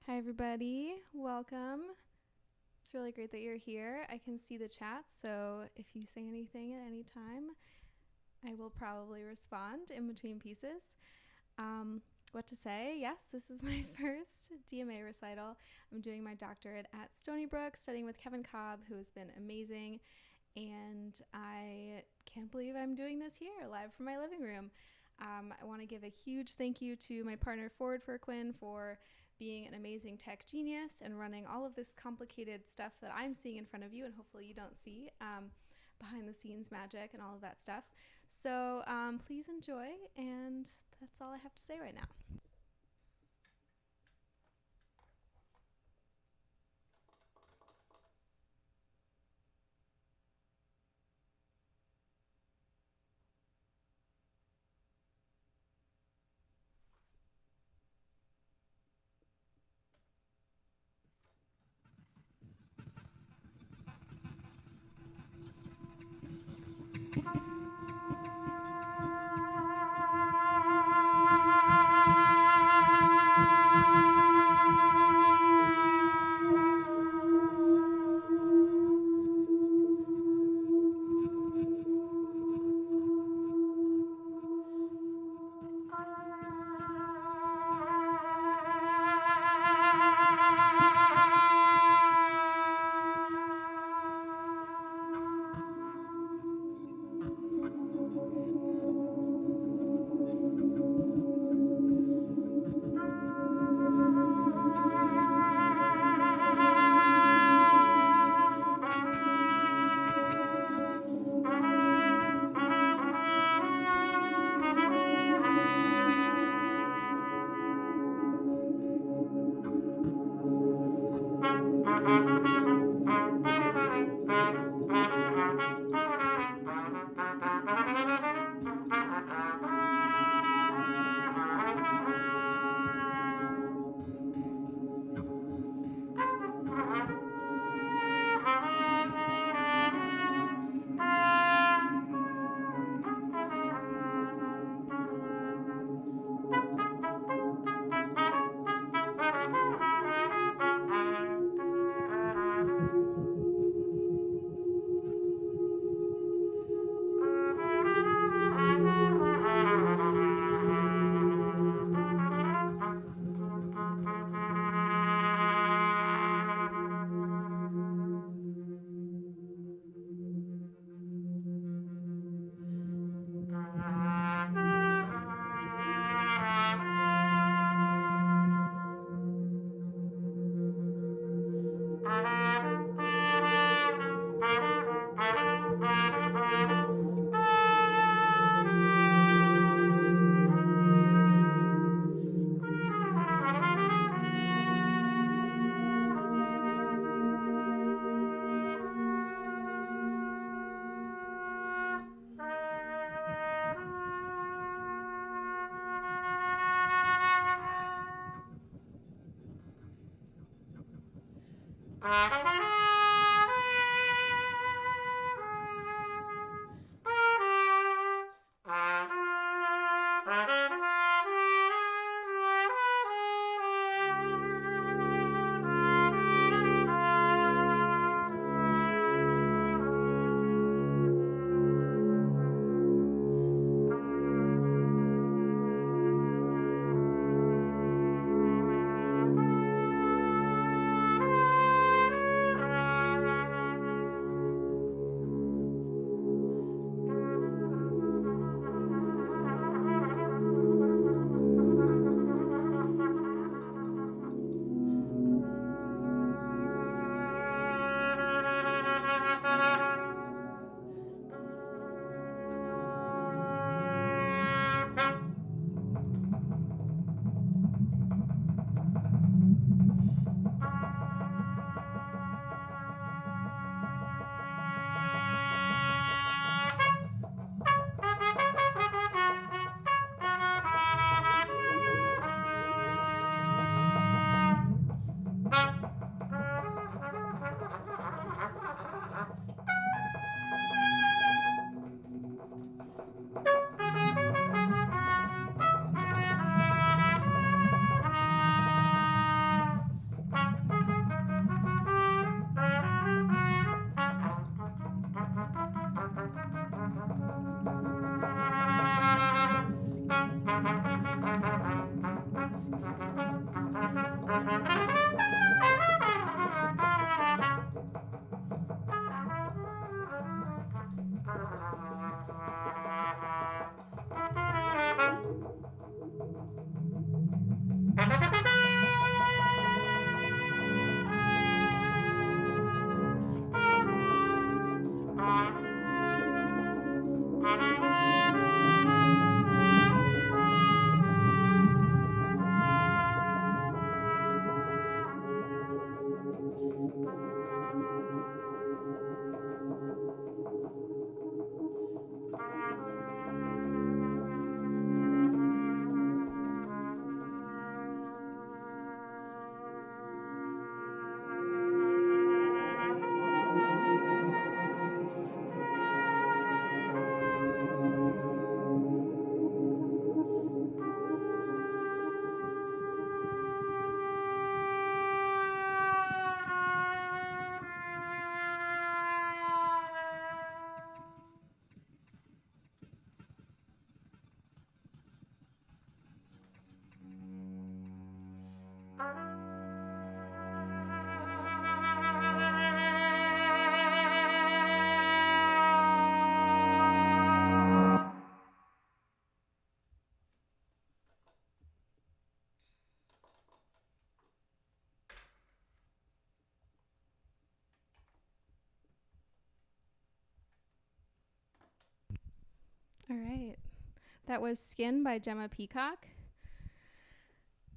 Hi, everybody. Welcome. It's really great that you're here. I can see the chat, so if you say anything at any time, I will probably respond in between pieces. What to say? Yes, this is my first DMA recital. I'm doing my doctorate at Stony Brook, studying with Kevin Cobb, who has been amazing, and I can't believe I'm doing this here, live from my living room. I want to give a huge thank you to my partner, Ford Furquin, for being an amazing tech genius and running all of this complicated stuff that I'm seeing in front of you and hopefully you don't see, behind the scenes magic and all of that stuff. So please enjoy, and that's all I have to say right now. All right. That was Skin by Gemma Peacocke.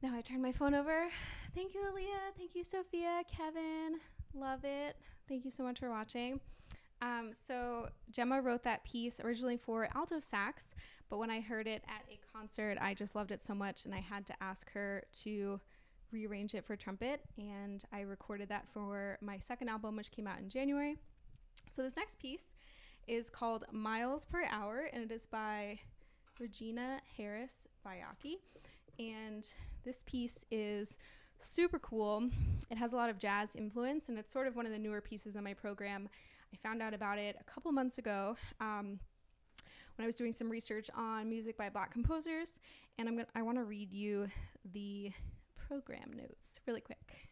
Now I turn my phone over. Thank you, Aaliyah. Thank you, Sophia, Kevin. Love it. Thank you so much for watching. So Gemma wrote that piece originally for alto sax, but when I heard it at a concert, I just loved it so much, and I had to ask her to rearrange it for trumpet, and I recorded that for my second album, which came out in January. So this next piece is called Miles Per Hour, and it is by Regina Harris Bayaki, and this piece is super cool. It has a lot of jazz influence, and it's sort of one of the newer pieces on my program. I found out about it a couple months ago when I was doing some research on music by Black composers, and I want to read you the program notes really quick.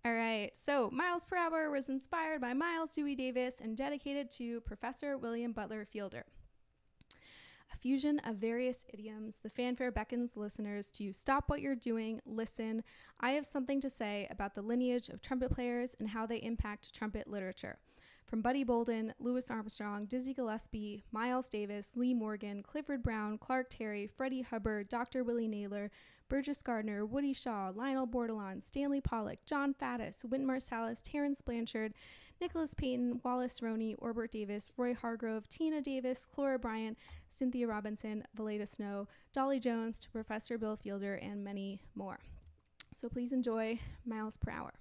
All right, so Miles Per Hour was inspired by Miles Dewey Davis and dedicated to Professor William Butler Fielder. A fusion of various idioms, the fanfare beckons listeners to stop what you're doing, listen. I have something to say about the lineage of trumpet players and how they impact trumpet literature. From Buddy Bolden, Louis Armstrong, Dizzy Gillespie, Miles Davis, Lee Morgan, Clifford Brown, Clark Terry, Freddie Hubbard, Dr. Willie Naylor, Burgess Gardner, Woody Shaw, Lionel Bordelon, Stanley Pollock, John Faddis, Wynton Marsalis, Terrence Blanchard, Nicholas Payton, Wallace Roney, Orbert Davis, Roy Hargrove, Tina Davis, Clora Bryant, Cynthia Robinson, Valeda Snow, Dolly Jones, to Professor Bill Fielder, and many more. So please enjoy Miles Per Hour.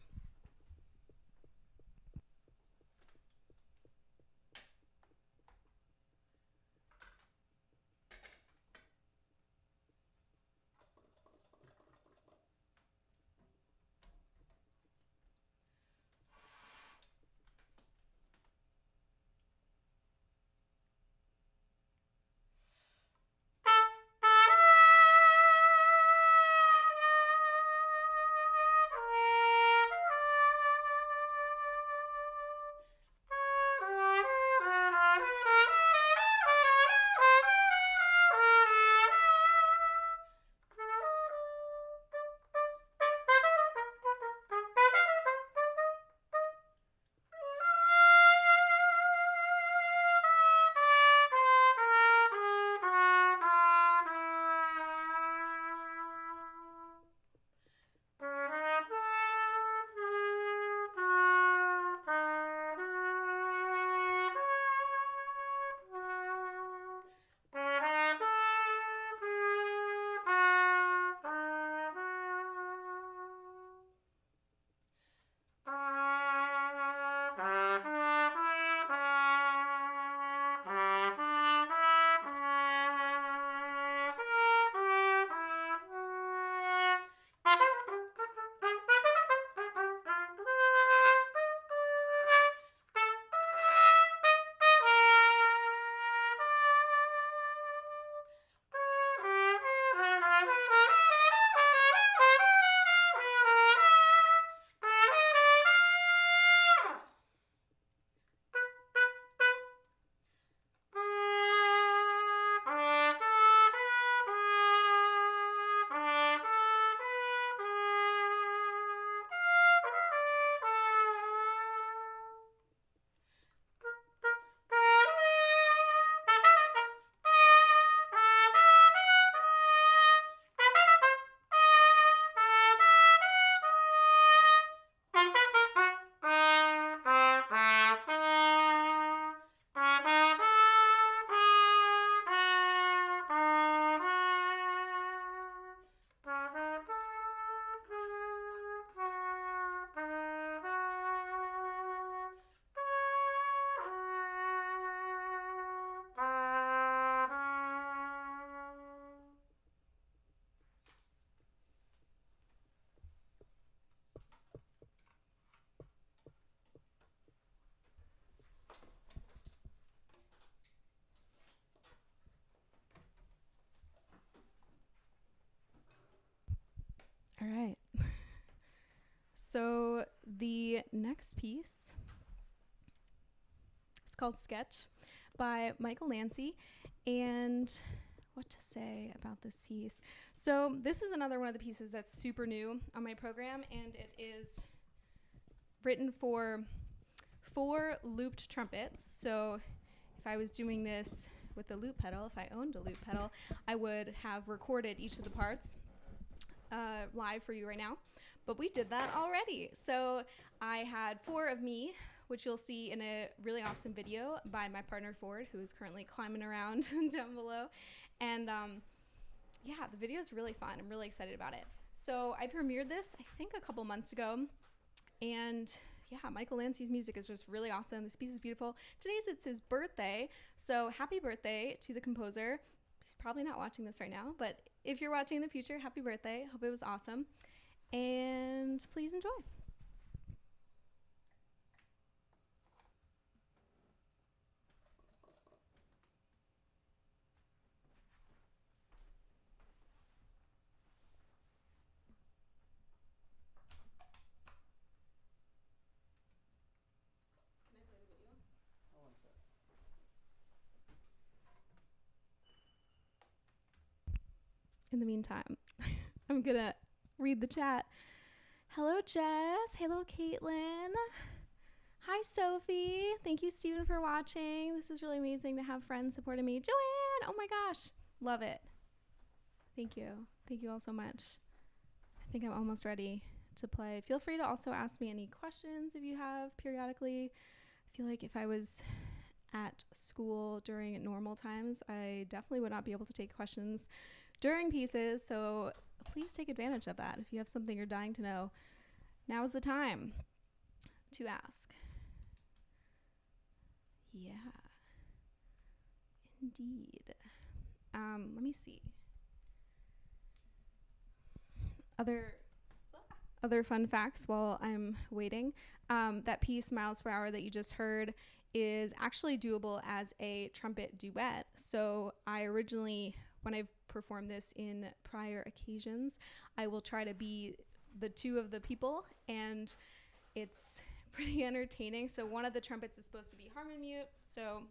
All right. So the next piece is called Sketch by Michael Lancy. And what to say about this piece? So this is another one of the pieces that's super new on my program, and it is written for 4 looped trumpets. So if I was doing this with a loop pedal, if I owned a loop pedal, I would have recorded each of the parts live for you right now. But we did that already. So I had 4 of me, which you'll see in a really awesome video by my partner Ford, who is currently climbing around down below. And yeah, the video is really fun. I'm really excited about it. So I premiered this, I think, a couple months ago. And yeah, Michael Lancy's music is just really awesome. This piece is beautiful. It's his birthday. So happy birthday to the composer. He's probably not watching this right now, but if you're watching in the future, happy birthday. Hope it was awesome. And please enjoy. In the meantime, I'm gonna read the chat. Hello, Jess. Hello, Caitlin. Hi, Sophie. Thank you, Stephen, for watching. This is really amazing to have friends supporting me. Joanne, oh my gosh. Love it. Thank you. Thank you all so much. I think I'm almost ready to play. Feel free to also ask me any questions if you have periodically. I feel like if I was at school during normal times, I definitely would not be able to take questions during pieces, so please take advantage of that. If you have something you're dying to know, now is the time to ask. Yeah, indeed. Let me see. Other fun facts while I'm waiting. That piece, Miles Per Hour, that you just heard is actually doable as a trumpet duet. So I originally, when I've performed this in prior occasions, I will try to be the 2 of the people, and it's pretty entertaining. So one of the trumpets is supposed to be harmon mute, so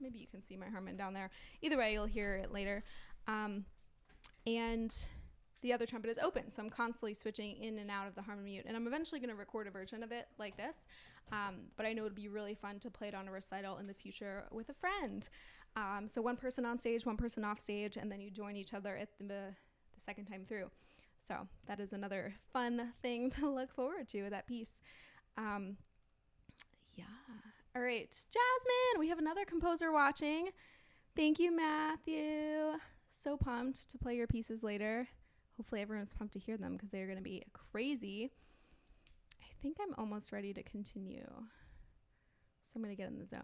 maybe you can see my harmon down there. Either way, you'll hear it later. And the other trumpet is open, so I'm constantly switching in and out of the harmon mute, and I'm eventually going to record a version of it like this, but I know it'd be really fun to play it on a recital in the future with a friend. So one person on stage, one person off stage, and then you join each other at the second time through. So that is another fun thing to look forward to with that piece. Yeah. All right, Jasmine, we have another composer watching. Thank you, Matthew. So pumped to play your pieces later. Hopefully everyone's pumped to hear them because they're going to be crazy. I think I'm almost ready to continue. So I'm going to get in the zone.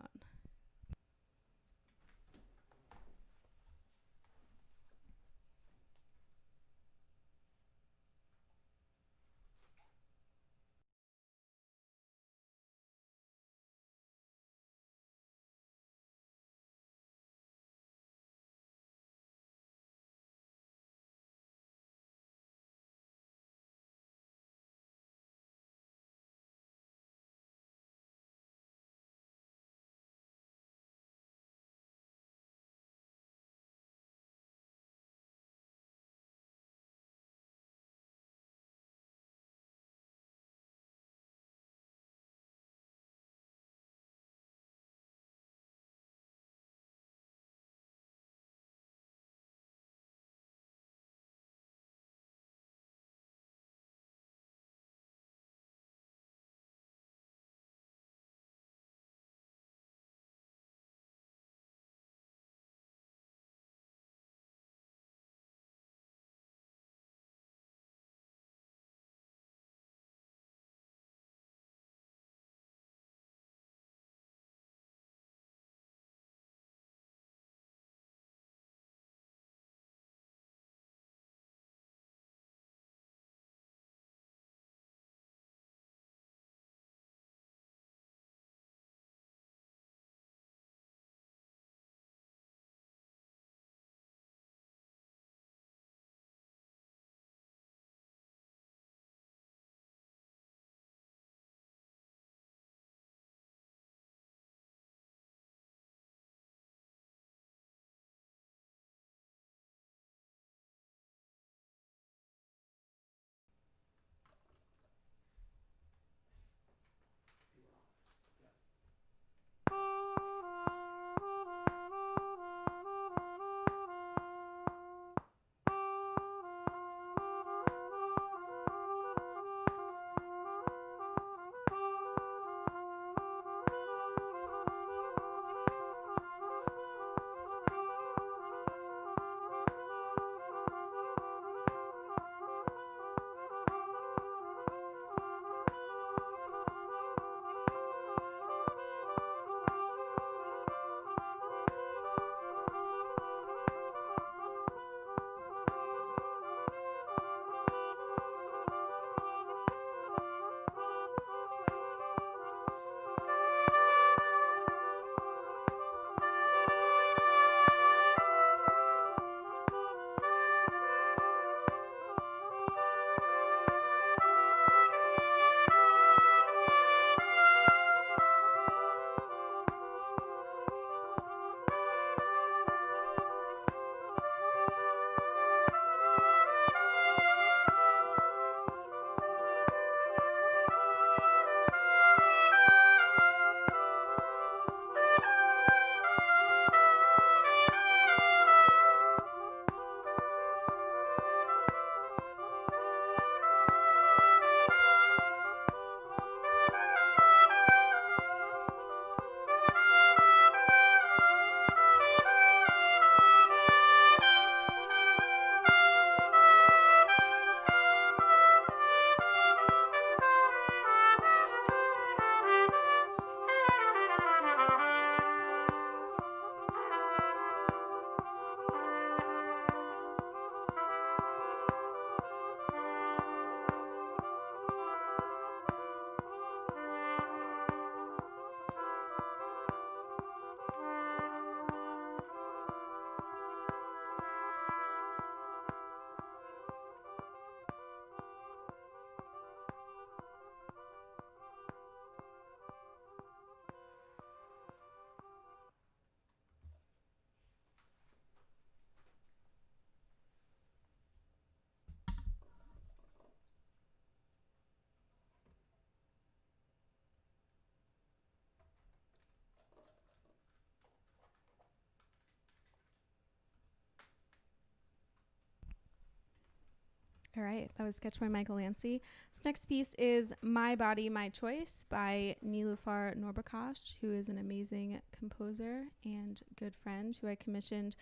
All right, that was sketched by Michael Lancy. This next piece is My Body, My Choice by Nilüfer Norbakash, who is an amazing composer and good friend who I commissioned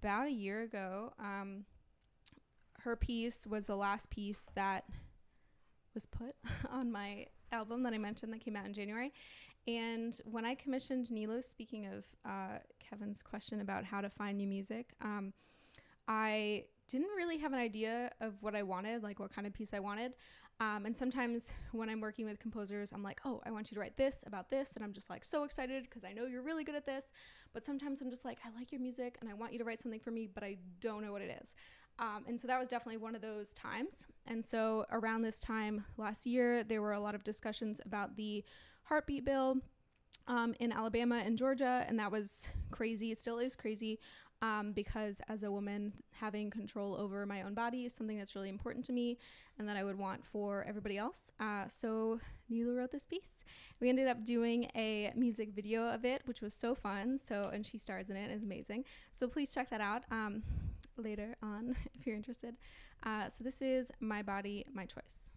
about a year ago. Her piece was the last piece that was put on my album that I mentioned that came out in January. And when I commissioned Nilu, speaking of Kevin's question about how to find new music, I didn't really have an idea of what I wanted, like what kind of piece I wanted. And sometimes when I'm working with composers, I'm like, oh, I want you to write this about this. And I'm just like so excited because I know you're really good at this. But sometimes I'm just like, I like your music and I want you to write something for me, but I don't know what it is. And so that was definitely one of those times. And so around this time last year, there were a lot of discussions about the heartbeat bill in Alabama and Georgia. And that was crazy. It still is crazy. Because as a woman, having control over my own body is something that's really important to me and that I would want for everybody else. So Nilu wrote this piece. We ended up doing a music video of it, which was so fun. And she stars in it. It's amazing. So please check that out later on if you're interested. So this is My Body, My Choice.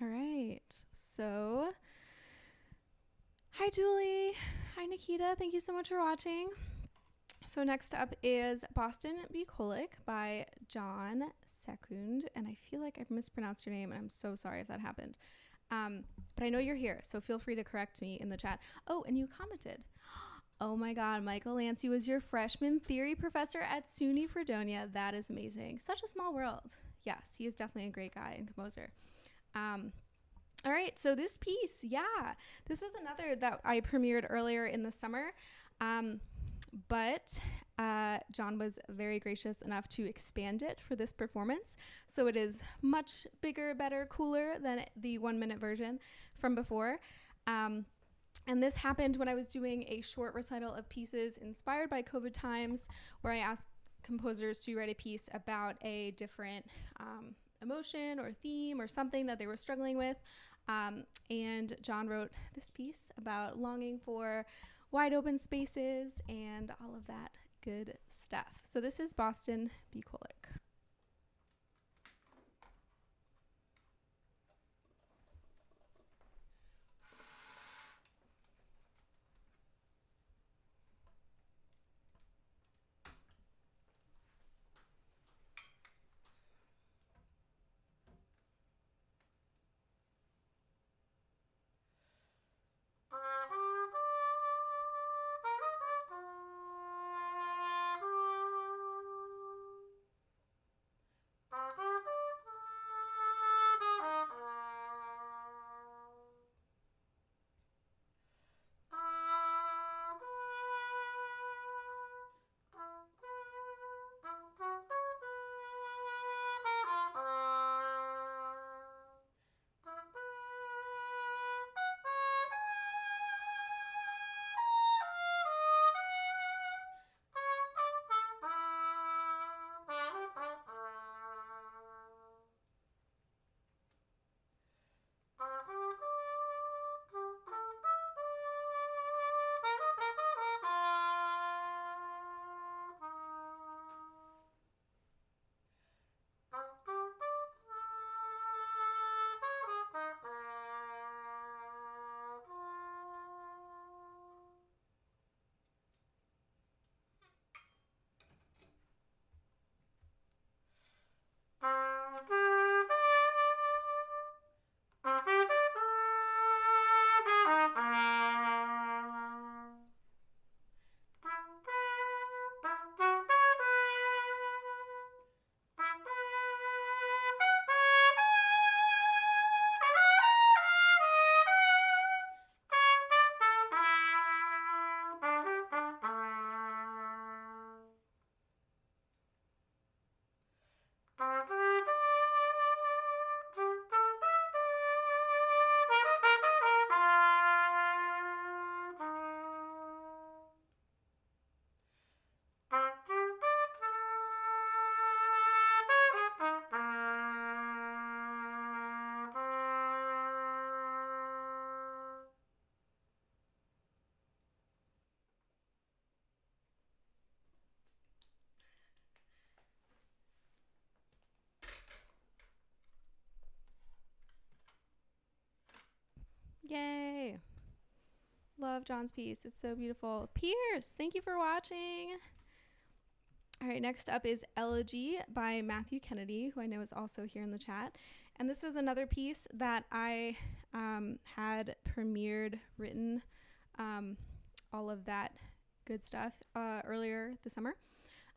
All right. So, hi, Julie. Hi, Nikita. Thank you so much for watching. So next up is Boston B-colic by John Sekund. And I feel like I've mispronounced your name, and I'm so sorry if that happened. But I know you're here, so feel free to correct me in the chat. Oh, and you commented. Oh my God, Michael Lancy was your freshman theory professor at SUNY Fredonia. That is amazing. Such a small world. Yes, he is definitely a great guy and composer. All right, so this piece, this was another that I premiered earlier in the summer, but John was very gracious enough to expand it for this performance. So it is much bigger, better, cooler than the 1 minute version from before. And this happened when I was doing a short recital of pieces inspired by COVID times, where I asked composers to write a piece about a different emotion or theme or something that they were struggling with. And John wrote this piece about longing for wide open spaces and all of that good stuff. So this is Boston B-colic. Yay. Love John's piece. It's so beautiful. Pierce, thank you for watching. All right, next up is Elegy by Matthew Kennedy, who I know is also here in the chat. And this was another piece that I had premiered, written, all of that good stuff earlier this summer.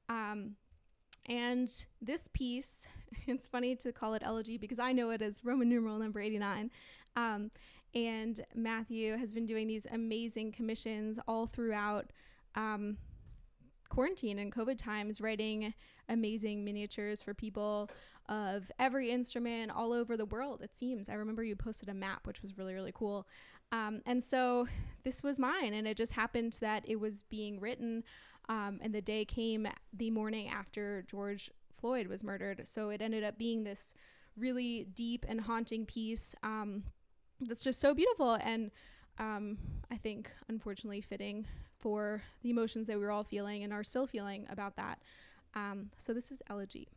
And this piece, it's funny to call it Elegy because I know it as Roman numeral number 89. And Matthew has been doing these amazing commissions all throughout quarantine and COVID times, writing amazing miniatures for people of every instrument all over the world, it seems. I remember you posted a map, which was really, really cool. And so this was mine, and it just happened that it was being written, and the day came the morning after George Floyd was murdered. So it ended up being this really deep and haunting piece that's just so beautiful, and I think unfortunately fitting for the emotions that we were all feeling and are still feeling about that. So this is Elegy.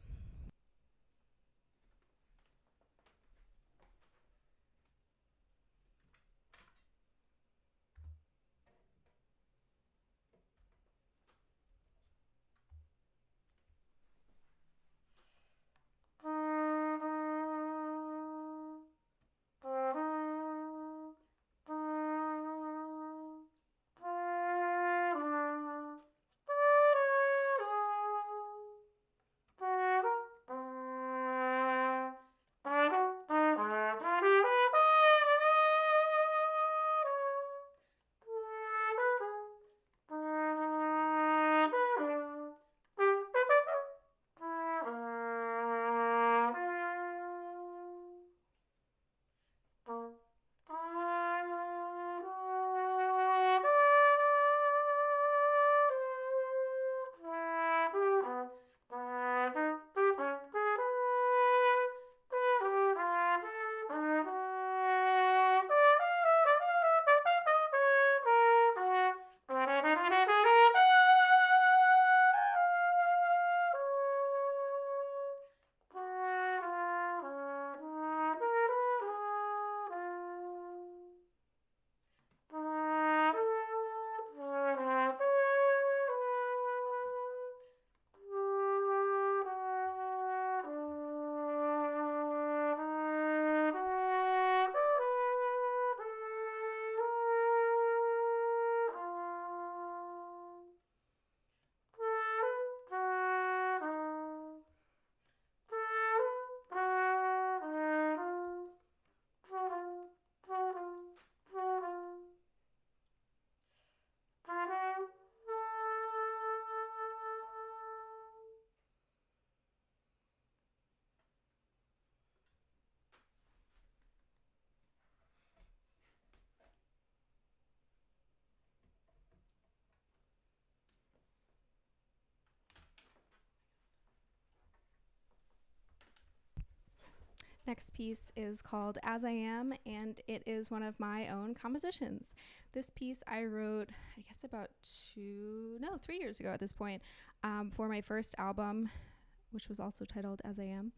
Next piece is called As I Am, and it is one of my own compositions. This piece I wrote, I guess about 3 years ago at this point, for my first album, which was also titled As I Am.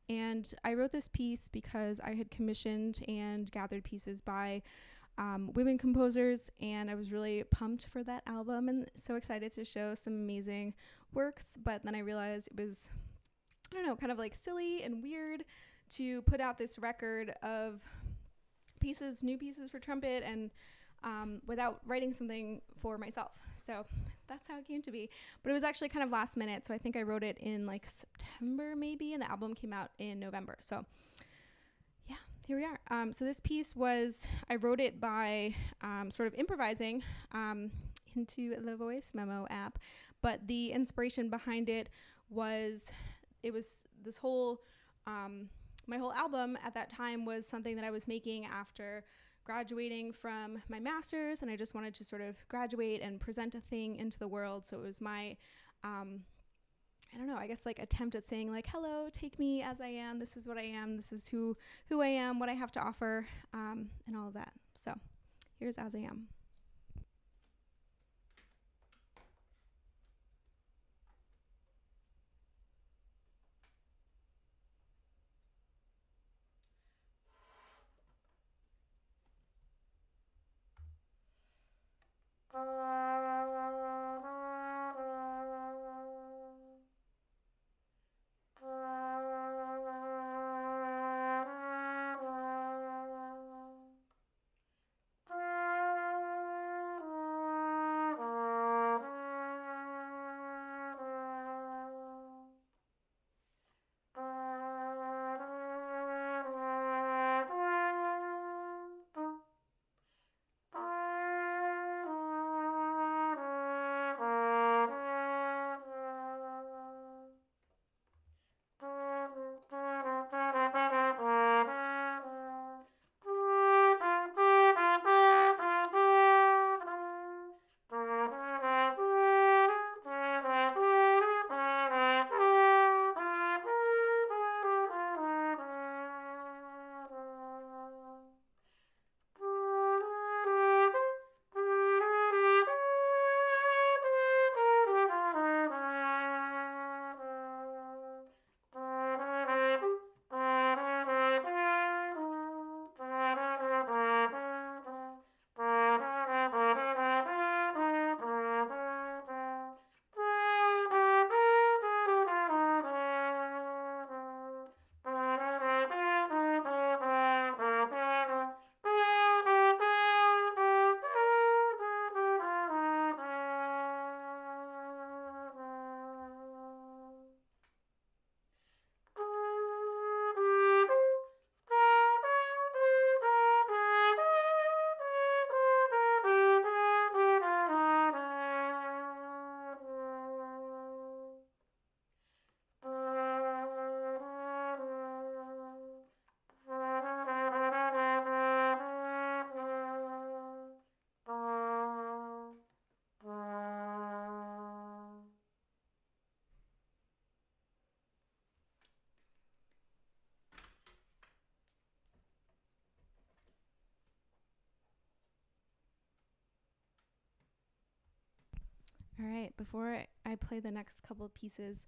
And I wrote this piece because I had commissioned and gathered pieces by women composers, and I was really pumped for that album and so excited to show some amazing works. But then I realized it was, I don't know, kind of like silly and weird to put out this record of pieces, new pieces for trumpet, and without writing something for myself. So that's how it came to be. But it was actually kind of last minute, so I think I wrote it in like September maybe, and the album came out in November. So yeah, here we are. So this piece was, I wrote it by sort of improvising into the voice memo app, but the inspiration behind it was this whole my whole album at that time was something that I was making after graduating from my master's, and I just wanted to sort of graduate and present a thing into the world. So it was my, I don't know, I guess like attempt at saying like, hello, take me as I am. This is what I am. This is who I am, what I have to offer, and all of that. So here's As I Am. All right, before I play the next couple of pieces,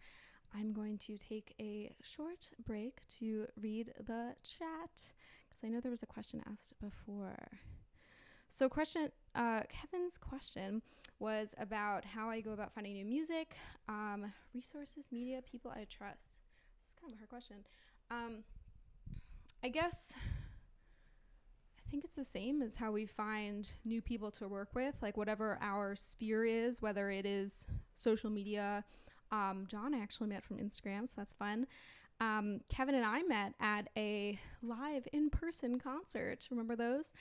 I'm going to take a short break to read the chat because I know there was a question asked before. So Kevin's question was about how I go about finding new music, resources, media, people I trust. This is kind of a hard question. I guess I think it's the same as how we find new people to work with, like whatever our sphere is, whether it is social media. John I actually met from Instagram, so that's fun. Kevin and I met at a live in-person concert. Remember those?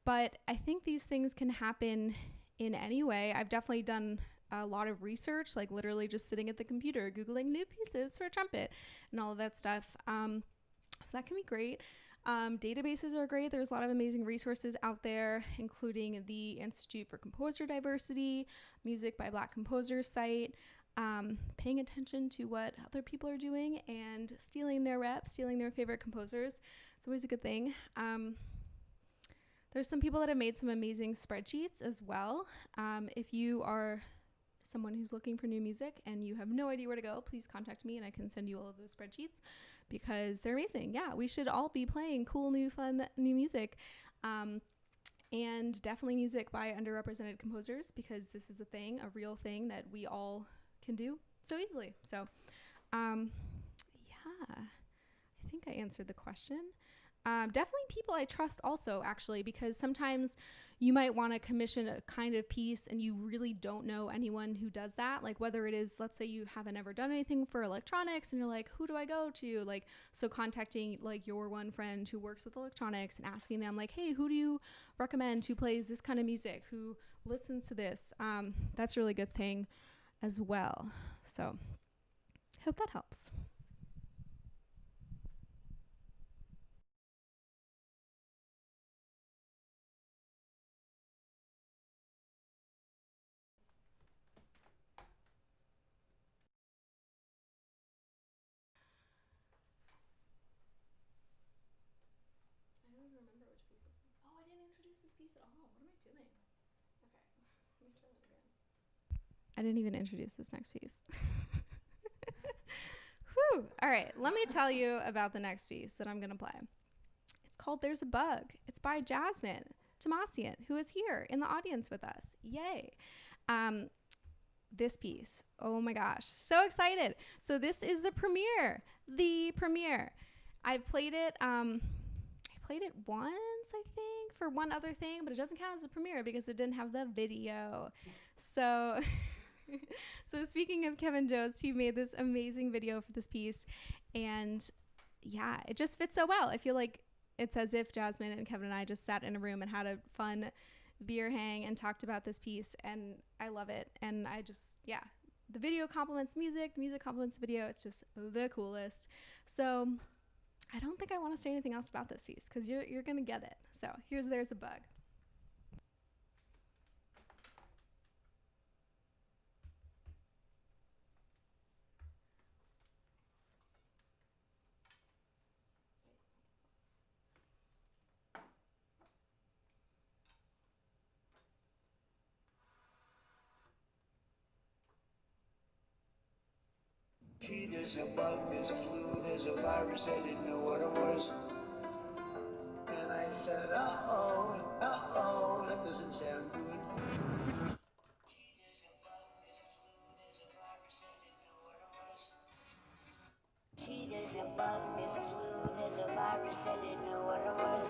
But I think these things can happen in any way. I've definitely done a lot of research, like literally just sitting at the computer, Googling new pieces for trumpet and all of that stuff. So that can be great. Databases are great. There's a lot of amazing resources out there, including the Institute for Composer Diversity, Music by Black Composers site. paying attention to what other people are doing and stealing their reps, stealing their favorite composers. It's always a good thing. There's some people that have made some amazing spreadsheets as well. If you are someone who's looking for new music and you have no idea where to go, please contact me and I can send you all of those spreadsheets because they're amazing. Yeah, we should all be playing cool, new, fun, new music. And definitely music by underrepresented composers because this is a thing, a real thing that we all can do so easily. So, yeah, I think I answered the question. Definitely people I trust also, actually, because sometimes you might want to commission a kind of piece and you really don't know anyone who does that. Like whether it is, let's say you haven't ever done anything for electronics and you're like, who do I go to? Like, so contacting like your one friend who works with electronics and asking them like, hey, who do you recommend who plays this kind of music, who listens to this? That's a really good thing as well. So I hope that helps. I don't even remember which piece this is. Oh, I didn't introduce this piece at all. What am I doing? Okay, let me try that again. I didn't even introduce this next piece. Whew. All right, let me tell you about the next piece that I'm going to play. It's called There's a Bug. It's by Jasmine Tomasian, who is here in the audience with us. Yay. This piece, oh my gosh, so excited. So this is the premiere. I've played it, once, I think, for one other thing, but it doesn't count as a premiere because it didn't have the video. So so speaking of Kevin Jost, he made this amazing video for this piece, and yeah, it just fits so well. I feel like it's as if Jasmine and Kevin and I just sat in a room and had a fun beer hang and talked about this piece, and I love it. And I just, yeah, the video complements music, the music complements the video. It's just the coolest. So I don't think I want to say anything else about this piece because you're gonna get it. So here's There's a Bug. There's a bug, there's a flu, there's a virus, I didn't know what it was. And I said, uh-oh, that doesn't sound good. There's a bug, there's a flu, there's a virus, I didn't know what it was. There's a bug, there's a flu, there's a virus, I didn't know what it was.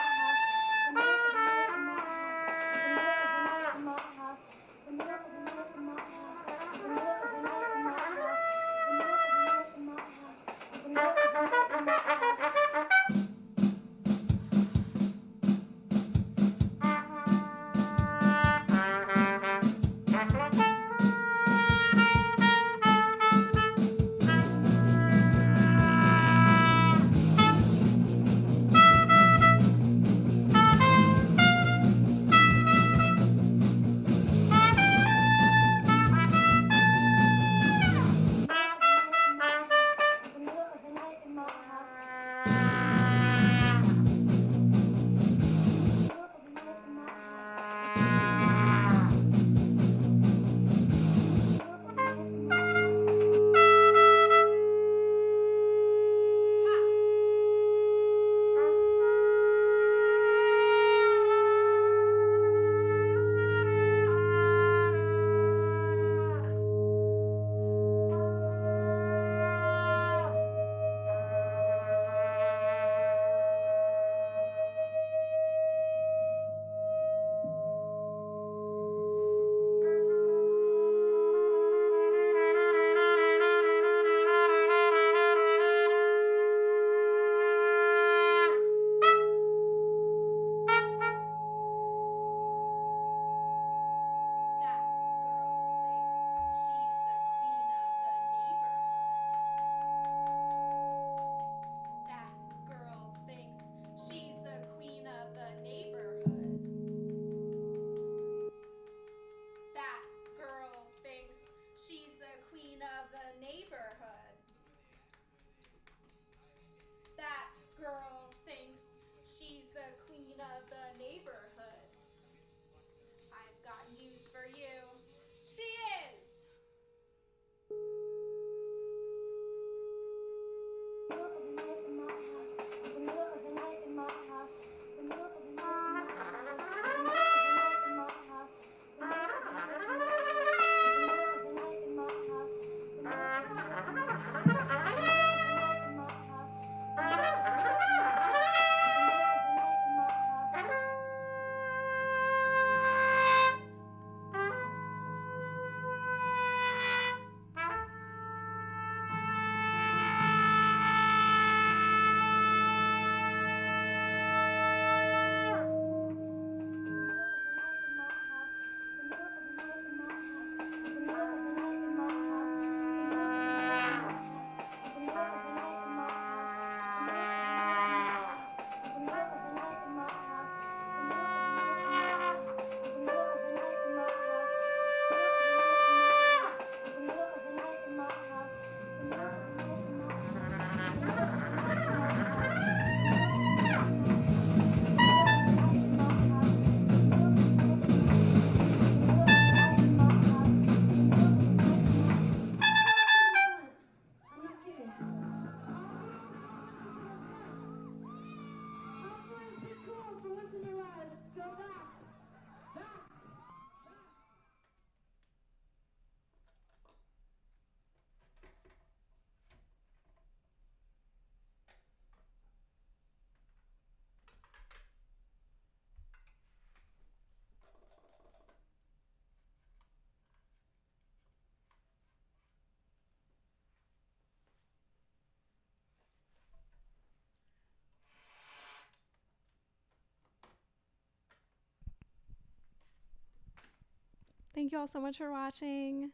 thank you all so much for watching.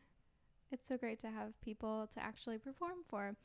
It's so great to have people to actually perform for.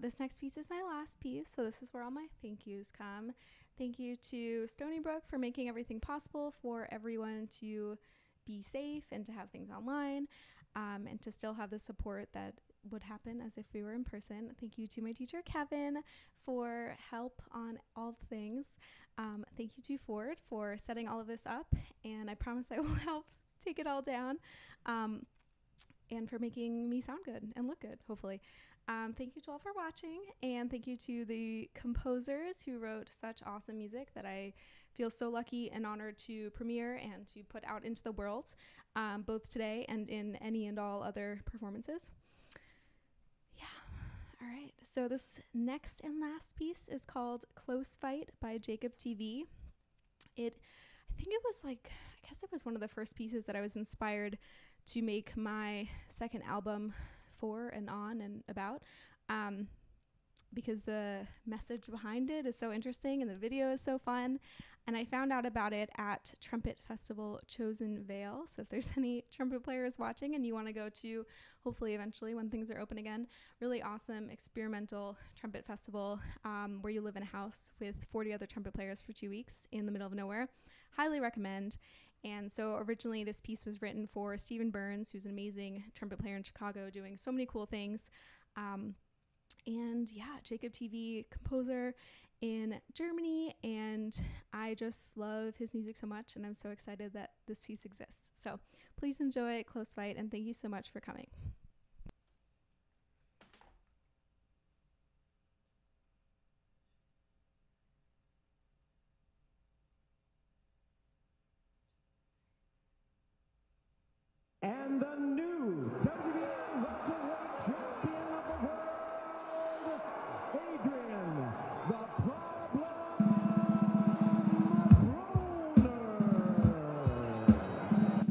This next piece is my last piece, so this is where all my thank yous come. Thank you to Stony Brook for making everything possible for everyone to be safe and to have things online, and to still have the support that would happen as if we were in person. Thank you to my teacher Kevin for help on all things. Thank you to Ford for setting all of this up, and I promise I will help take it all down, and for making me sound good and look good, hopefully. Thank you to all for watching, and thank you to the composers who wrote such awesome music that I feel so lucky and honored to premiere and to put out into the world, both today and in any and all other performances. All right, so this next and last piece is called Close Fight by Jacob TV. I think it was I guess it was one of the first pieces that I was inspired to make my second album for and on and about, because the message behind it is so interesting and the video is so fun. And I found out about it at Trumpet Festival Chosen Vale. So if there's any trumpet players watching and you want to go to, hopefully eventually when things are open again, really awesome experimental trumpet festival, where you live in a house with 40 other trumpet players for 2 weeks in the middle of nowhere. Highly recommend. And so originally this piece was written for Stephen Burns, who's an amazing trumpet player in Chicago doing so many cool things. And yeah, Jacob TV, composer in Germany, and I just love his music so much, and I'm so excited that this piece exists. So please enjoy Close Fight, and thank you so much for coming. And the new WBA welterweight champion of the world, Adrian, the Problem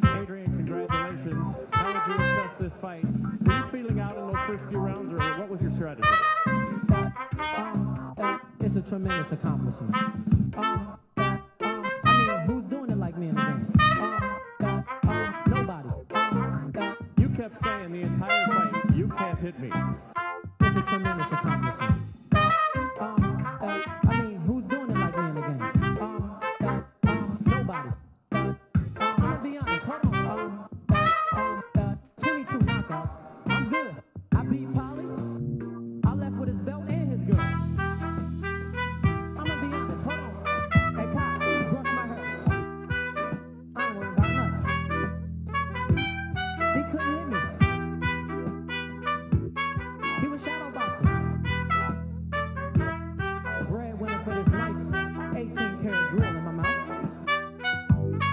Broner. Adrian, congratulations. How would you assess this fight? Were you feeling out in those first few rounds, or what was your strategy? It's a tremendous accomplishment. I mean, who's doing it like me in the game? Nobody. You kept saying the entire fight, you can't hit me. It's a tremendous accomplishment. I mean, who's doing it like me in the game? Nobody. I'm gonna be honest. Hold on. 22 knockouts. I'm good. I beat Polly. I left with his belt and his girl. I'm gonna be honest. Hold on. Hey, Pops, brush my hair. I ain't worried about nothing. He couldn't hit me. He was shadow boxing. Breadwinner for this nice 18-karat grill in my mouth.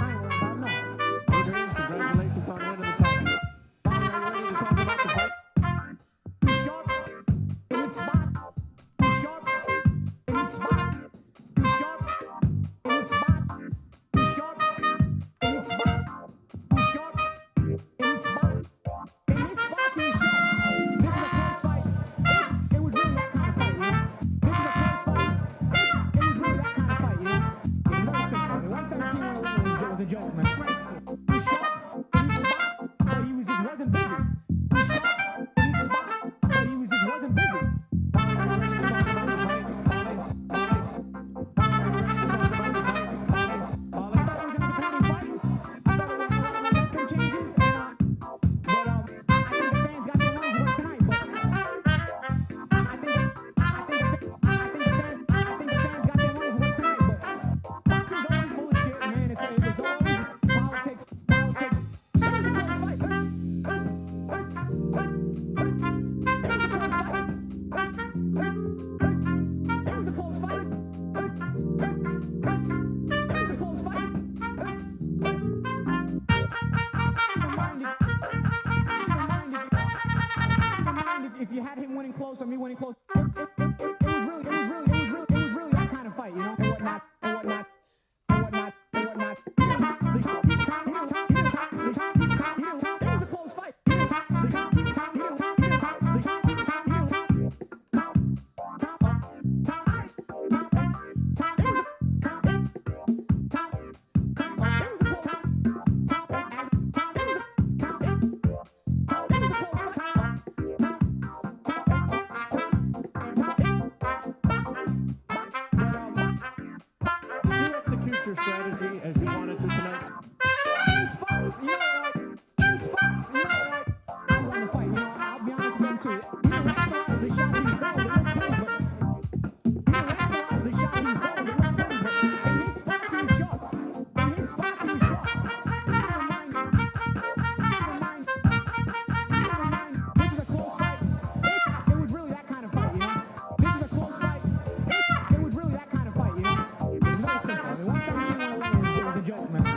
I ain't worried about nothing. Adrian, congratulations on winning the title. Are you ready to talk about the fight? He's sharp in his spot. He's sharp in his spot. He's sharp in his spot. He's sharp in his spot. He's sharp in his spot. In his spot, he's sharp. This is a close fight. It was really that kind of fight, man. This is a close fight. It was really that kind of fight, you know. It's very simple. 117, 111 was a joke, man. He's sharp in his spot, but he was just wasn't busy. He's sharp in his spot, but he was just wasn't busy. If you had him winning close or me winning close, it was really that kind of fight, you know, and whatnot. It was a close fight. adjust your strategy as you wanted to tonight? In spots, you know what? In spots, you know what? I want to fight, you know, I'll be honest with you too. You can rap a lot of the shots he's throwing, they look clean, but you can rap a lot of the shots he's throwing, they look clean, but in his spots he was sharp. In his spots he was sharp. Never mind. This is a close fight. If it was really that kind of fight, you know? This is a close fight. If it was really that kind of fight, you know? It's very simple. I mean, 117 and 11 was a joke, man. Are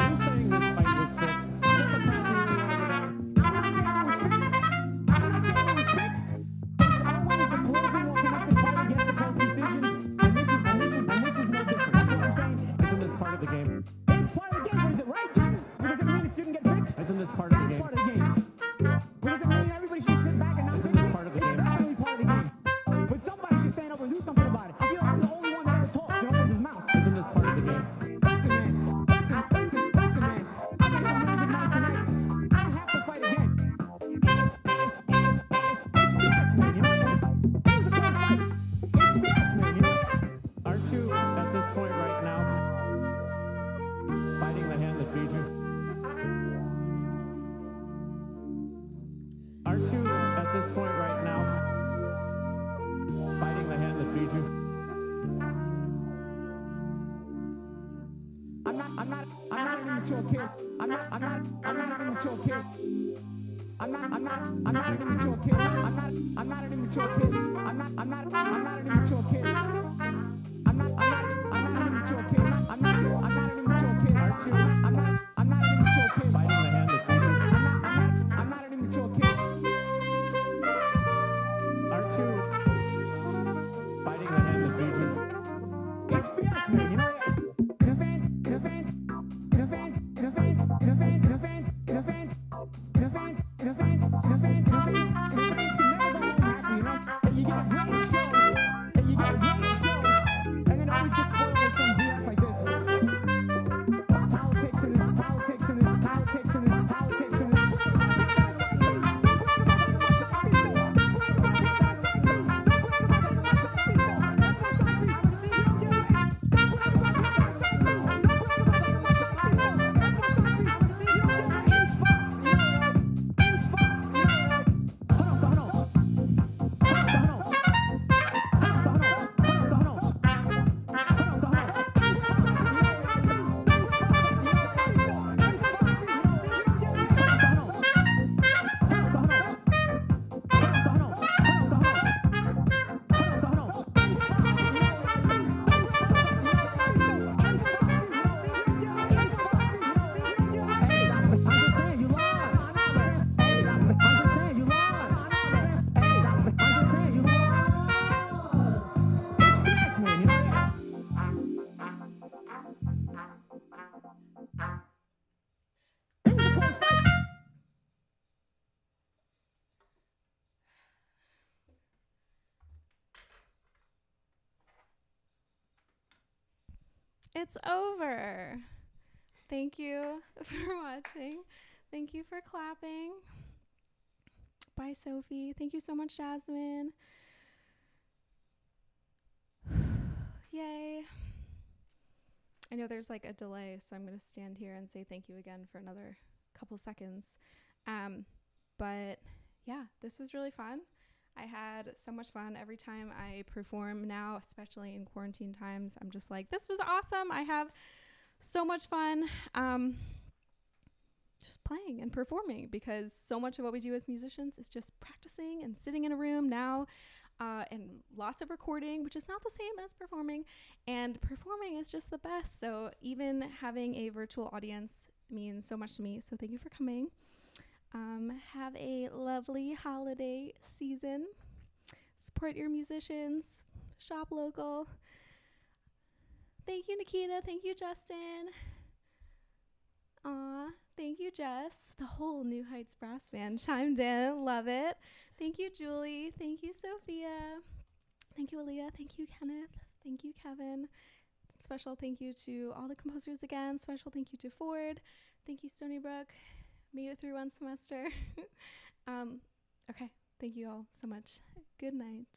you saying this fight was fixed? Is this the path you really want to go down? I'm not saying it was fixed. I'm not saying it was fixed. It's always the closing will connect the fight against the close decisions. And this is no different. That's what I'm saying. Isn't this part of the game? It's part of the game, but is it right, Jim? Does it mean it shouldn't get fixed? Isn't this part of the That's game? part of the game. But does it mean everybody should sit back and not Isn't fix this it? part of the It's game? definitely part of the game. But somebody should stand up and do something about it. I feel I'm the only one that ever talks and opens his mouth. Isn't this part of the game? Listen, man. Listen, man. I got some really good night tonight. I don't have to fight again. It's man, you know? It was a close fight. It's man, you know? Aren't you, at this point right now, fighting the hand that feeds you? Aren't you, at this point right now, fighting the hand that feeds you? I'm not an immature kid. I'm not an immature kid. I'm not an immature kid. I'm not an immature kid. I'm not an immature kid. I'm not an immature kid. I'm not an immature kid. Aren't you I'm not an immature kid. fighting the hand that feeds you? I'm not an immature kid. Aren't you fighting the hand that feeds you? It's BS, man. You know what? You get a great show, and you get a great show, and then always just spoiled with some BS like this. Politics and this, politics and this, politics and this, politics and this. It's over. Thank you for watching. Thank you for clapping. Bye, Sophie. Thank you so much, Jasmine. Yay. I know there's like a delay, so I'm going to stand here and say thank you again for another couple seconds. But yeah, this was really fun. I had so much fun every time I perform now, especially in quarantine times. I'm just like, this was awesome. I have so much fun just playing and performing, because so much of what we do as musicians is just practicing and sitting in a room now, and lots of recording, which is not the same as performing. And performing is just the best. So even having a virtual audience means so much to me. So thank you for coming. Have a lovely holiday season. Support your musicians. Shop local. Thank you, Nikita. Thank you, Justin. Aw, thank you, Jess. The whole New Heights Brass Band chimed in. Love it. Thank you, Julie. Thank you, Sophia. Thank you, Aaliyah. Thank you, Kenneth. Thank you, Kevin. Special thank you to all the composers again. Special thank you to Ford. Thank you, Stony Brook. Made it through one semester. Okay, thank you all so much. Good night.